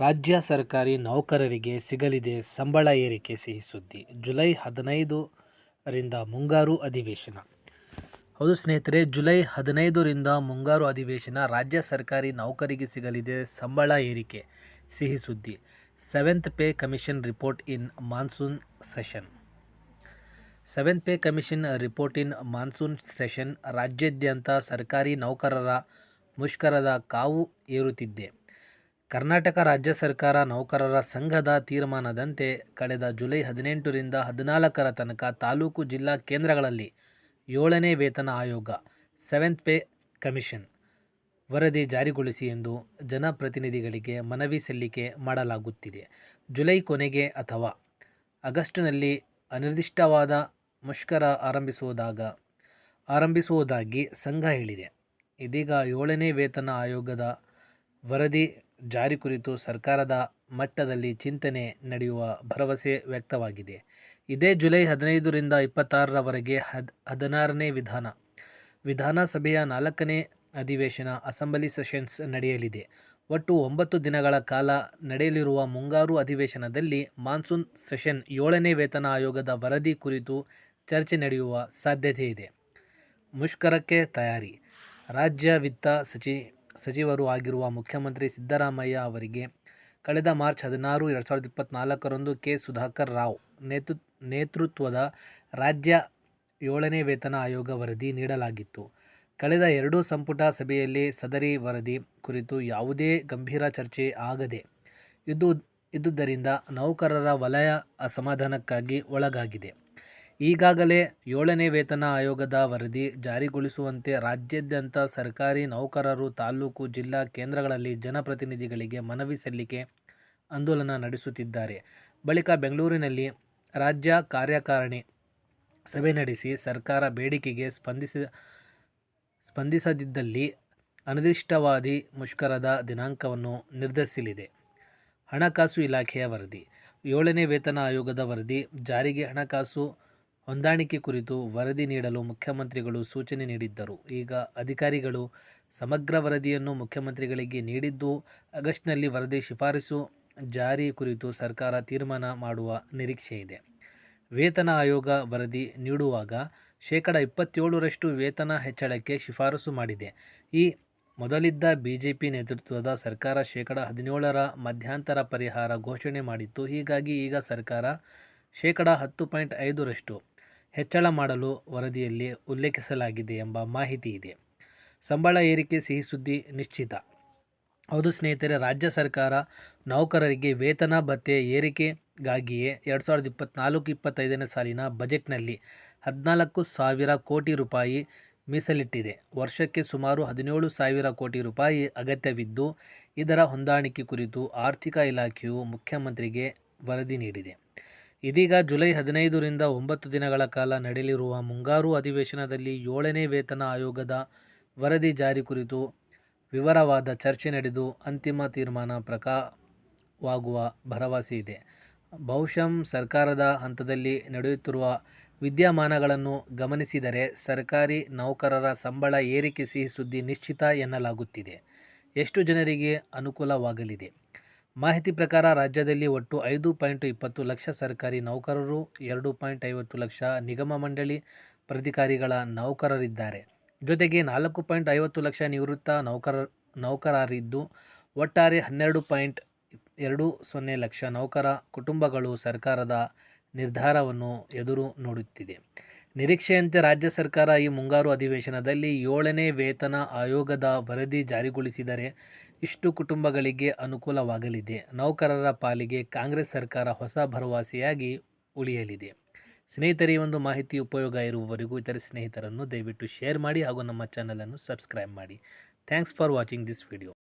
ರಾಜ್ಯ ಸರ್ಕಾರಿ ನೌಕರರಿಗೆ ಸಿಗಲಿದೆ ಸಂಬಳ ಏರಿಕೆ ಸಿಹಿ ಸುದ್ದಿ. ಜುಲೈ 15ರಿಂದ ಮುಂಗಾರು ಅಧಿವೇಶನ. ಹೌದು ಸ್ನೇಹಿತರೆ, ಜುಲೈ 15ರಿಂದ ಮುಂಗಾರು ಅಧಿವೇಶನ. ರಾಜ್ಯ ಸರ್ಕಾರಿ ನೌಕರಿಗೆ ಸಿಗಲಿದೆ ಸಂಬಳ ಏರಿಕೆ ಸಿಹಿ ಸುದ್ದಿ. 7th pay commission report in monsoon session. 7th pay commission report in monsoon session. ರಾಜ್ಯಾದ್ಯಂತ ಸರ್ಕಾರಿ ನೌಕರರ ಮುಷ್ಕರದ ಕಾವು ಏರುತ್ತಿದೆ. ಕರ್ನಾಟಕ ರಾಜ್ಯ ಸರ್ಕಾರ ನೌಕರರ ಸಂಘದ ತೀರ್ಮಾನದಂತೆ ಕಳೆದ ಜುಲೈ 18ರಿಂದ 14ರ ತನಕ ತಾಲೂಕು ಜಿಲ್ಲಾ ಕೇಂದ್ರಗಳಲ್ಲಿ 7ನೇ ವೇತನ ಆಯೋಗ 7th ಪೇ ಕಮಿಷನ್ ವರದಿ ಜಾರಿಗೊಳಿಸಿ ಎಂದು ಜನಪ್ರತಿನಿಧಿಗಳಿಗೆ ಮನವಿ ಸಲ್ಲಿಕೆ ಮಾಡಲಾಗುತ್ತಿದೆ. ಜುಲೈ ಕೊನೆಗೆ ಅಥವಾ ಆಗಸ್ಟ್ನಲ್ಲಿ ಅನಿರ್ದಿಷ್ಟವಾದ ಮುಷ್ಕರ ಆರಂಭಿಸುವುದಾಗಿ ಸಂಘ ಹೇಳಿದೆ. ಇದೀಗ 7ನೇ ವೇತನ ಆಯೋಗದ ವರದಿ ಜಾರಿ ಕುರಿತು ಸರ್ಕಾರದ ಮಟ್ಟದಲ್ಲಿ ಚಿಂತನೆ ನಡೆಯುವ ಭರವಸೆ ವ್ಯಕ್ತವಾಗಿದೆ. ಇದೇ ಜುಲೈ 15ರಿಂದ 26ರವರೆಗೆ 16ನೇ ವಿಧಾನಸಭೆಯ 4ನೇ ಅಧಿವೇಶನ ಅಸೆಂಬ್ಲಿ ಸೆಷನ್ಸ್ ನಡೆಯಲಿದೆ. ಒಟ್ಟು 9 ದಿನಗಳ ಕಾಲ ನಡೆಯಲಿರುವ ಮುಂಗಾರು ಅಧಿವೇಶನದಲ್ಲಿ ಮಾನ್ಸೂನ್ ಸೆಷನ್ 7ನೇ ವೇತನ ಆಯೋಗದ ವರದಿ ಕುರಿತು ಚರ್ಚೆ ನಡೆಯುವ ಸಾಧ್ಯತೆ ಇದೆ. ಮುಷ್ಕರಕ್ಕೆ ತಯಾರಿ. ರಾಜ್ಯ ವಿತ್ತ ಸಚಿವರೂ ಆಗಿರುವ ಮುಖ್ಯಮಂತ್ರಿ ಸಿದ್ದರಾಮಯ್ಯ ಅವರಿಗೆ ಕಳೆದ ಮಾರ್ಚ್ 16, 2024ರಂದು ಕೆ. ಸುಧಾಕರ್ ರಾವ್ ನೇತೃತ್ವದ ರಾಜ್ಯ 7ನೇ ವೇತನ ಆಯೋಗ ವರದಿ ನೀಡಲಾಗಿತ್ತು. ಕಳೆದ 2 ಸಂಪುಟ ಸಭೆಯಲ್ಲಿ ಸದರಿ ವರದಿ ಕುರಿತು ಯಾವುದೇ ಗಂಭೀರ ಚರ್ಚೆ ಆಗದೆ ಇದ್ದುದರಿಂದ ನೌಕರರ ವಲಯ ಅಸಮಾಧಾನಕ್ಕೆ ಒಳಗಾಗಿದೆ. ಈಗಾಗಲೇ 7ನೇ ವೇತನ ಆಯೋಗದ ವರದಿ ಜಾರಿಗೊಳಿಸುವಂತೆ ರಾಜ್ಯಾದ್ಯಂತ ಸರ್ಕಾರಿ ನೌಕರರು ತಾಲೂಕು ಜಿಲ್ಲಾ ಕೇಂದ್ರಗಳಲ್ಲಿ ಜನಪ್ರತಿನಿಧಿಗಳಿಗೆ ಮನವಿ ಸಲ್ಲಿಕೆ ಆಂದೋಲನ ನಡೆಸುತ್ತಿದ್ದಾರೆ. ಬಳಿಕ ಬೆಂಗಳೂರಿನಲ್ಲಿ ರಾಜ್ಯ ಕಾರ್ಯಕಾರಿಣಿ ಸಭೆ ನಡೆಸಿ ಸರ್ಕಾರ ಬೇಡಿಕೆಗೆ ಸ್ಪಂದಿಸದಿದ್ದಲ್ಲಿ ಅನಿರ್ದಿಷ್ಟಾವಧಿ ಮುಷ್ಕರದ ದಿನಾಂಕವನ್ನು ನಿರ್ಧರಿಸಲಿದೆ. ಹಣಕಾಸು ಇಲಾಖೆಯ ವರದಿ. 7ನೇ ವೇತನ ಆಯೋಗದ ವರದಿ ಜಾರಿಗೆ ಹಣಕಾಸು ಹೊಂದಾಣಿಕೆ ಕುರಿತು ವರದಿ ನೀಡಲು ಮುಖ್ಯಮಂತ್ರಿಗಳು ಸೂಚನೆ ನೀಡಿದ್ದರು. ಈಗ ಅಧಿಕಾರಿಗಳು ಸಮಗ್ರ ವರದಿಯನ್ನು ಮುಖ್ಯಮಂತ್ರಿಗಳಿಗೆ ನೀಡಿದ್ದು, ಆಗಸ್ಟ್ನಲ್ಲಿ ವರದಿ ಶಿಫಾರಸು ಜಾರಿ ಕುರಿತು ಸರ್ಕಾರ ತೀರ್ಮಾನ ಮಾಡುವ ನಿರೀಕ್ಷೆ ಇದೆ. ವೇತನ ಆಯೋಗ ವರದಿ ನೀಡುವಾಗ 27% ವೇತನ ಹೆಚ್ಚಳಕ್ಕೆ ಶಿಫಾರಸು ಮಾಡಿದೆ. ಈ ಮೊದಲಿದ್ದ ಬಿಜೆಪಿ ನೇತೃತ್ವದ ಸರ್ಕಾರ 17%ರ ಮಧ್ಯಂತರ ಪರಿಹಾರ ಘೋಷಣೆ ಮಾಡಿತ್ತು. ಹೀಗಾಗಿ ಈಗ ಸರ್ಕಾರ 10.5% ಹೆಚ್ಚಳ ಮಾಡಲು ವರದಿಯಲ್ಲಿ ಉಲ್ಲೇಖಿಸಲಾಗಿದೆ ಎಂಬ ಮಾಹಿತಿ ಇದೆ. ಸಂಬಳ ಏರಿಕೆ ಸಿಹಿ ಸುದ್ದಿ ನಿಶ್ಚಿತ. ಹೌದು ಸ್ನೇಹಿತರೆ, ರಾಜ್ಯ ಸರ್ಕಾರ ನೌಕರರಿಗೆ ವೇತನ ಭತ್ಯೆ ಏರಿಕೆಗಾಗಿಯೇ 2024-25ನೇ ಸಾಲಿನ ಬಜೆಟ್ನಲ್ಲಿ 14,000 ಕೋಟಿ ರೂಪಾಯಿ ಮೀಸಲಿಟ್ಟಿದೆ. ವರ್ಷಕ್ಕೆ ಸುಮಾರು 17,000 ಕೋಟಿ ರೂಪಾಯಿ ಅಗತ್ಯವಿದ್ದು, ಇದರ ಹೊಂದಾಣಿಕೆ ಕುರಿತು ಆರ್ಥಿಕ ಇಲಾಖೆಯು ಮುಖ್ಯಮಂತ್ರಿಗೆ ವರದಿ ನೀಡಿದೆ. ಇದೀಗ ಜುಲೈ 15ರಿಂದ 9 ದಿನಗಳ ಕಾಲ ನಡೆಯಲಿರುವ ಮುಂಗಾರು ಅಧಿವೇಶನದಲ್ಲಿ 7ನೇ ವೇತನ ಆಯೋಗದ ವರದಿ ಜಾರಿ ಕುರಿತು ವಿವರವಾದ ಚರ್ಚೆ ನಡೆದು ಅಂತಿಮ ತೀರ್ಮಾನ ಪ್ರಕಟವಾಗುವ ಭರವಸೆ ಇದೆ. ಬಹುಶಃ ಸರ್ಕಾರದ ಹಂತದಲ್ಲಿ ನಡೆಯುತ್ತಿರುವ ವಿದ್ಯಮಾನಗಳನ್ನು ಗಮನಿಸಿದರೆ ಸರ್ಕಾರಿ ನೌಕರರ ಸಂಬಳ ಏರಿಕೆ ಸಿಹಿ ಸುದ್ದಿ ನಿಶ್ಚಿತ ಎನ್ನಲಾಗುತ್ತಿದೆ. ಎಷ್ಟು ಜನರಿಗೆ ಅನುಕೂಲವಾಗಲಿದೆ? ಮಾಹಿತಿ ಪ್ರಕಾರ ರಾಜ್ಯದಲ್ಲಿ ಒಟ್ಟು 5.20 ಲಕ್ಷ ಸರ್ಕಾರಿ ನೌಕರರು, 2.50 ಲಕ್ಷ ನಿಗಮ ಮಂಡಳಿ ಪ್ರಾಧಿಕಾರಗಳ ನೌಕರರಿದ್ದಾರೆ. ಜೊತೆಗೆ 4.50 ಲಕ್ಷ ನಿವೃತ್ತ ನೌಕರರಿದ್ದು, ಒಟ್ಟಾರೆ 12.20 ಲಕ್ಷ ನೌಕರ ಕುಟುಂಬಗಳು ಸರ್ಕಾರದ ನಿರ್ಧಾರವನ್ನು ಎದುರು ನೋಡುತ್ತಿದೆ. ನಿರೀಕ್ಷೆಯಂತೆ ರಾಜ್ಯ ಸರ್ಕಾರ ಈ ಮುಂಗಾರು ಅಧಿವೇಶನದಲ್ಲಿ 7ನೇ ವೇತನ ಆಯೋಗದ ವರದಿ ಜಾರಿಗೊಳಿಸಿದರೆ ಇಷ್ಟು ಕುಟುಂಬಗಳಿಗೆ ಅನುಕೂಲವಾಗಲಿದೆ. ನೌಕರರ ಪಾಲಿಗೆ ಕಾಂಗ್ರೆಸ್ ಸರ್ಕಾರ ಹೊಸ ಭರವಸೆಯಾಗಿ ಉಳಿಯಲಿದೆ. ಸ್ನೇಹಿತರೆ, ಈ ಒಂದು ಮಾಹಿತಿ ಉಪಯೋಗ ಇರುವವರೆಗೂ ಇತರ ಸ್ನೇಹಿತರನ್ನು ದಯವಿಟ್ಟು ಶೇರ್ ಮಾಡಿ ಹಾಗೂ ನಮ್ಮ ಚಾನಲನ್ನು ಸಬ್ಸ್ಕ್ರೈಬ್ ಮಾಡಿ. Thanks for watching this video.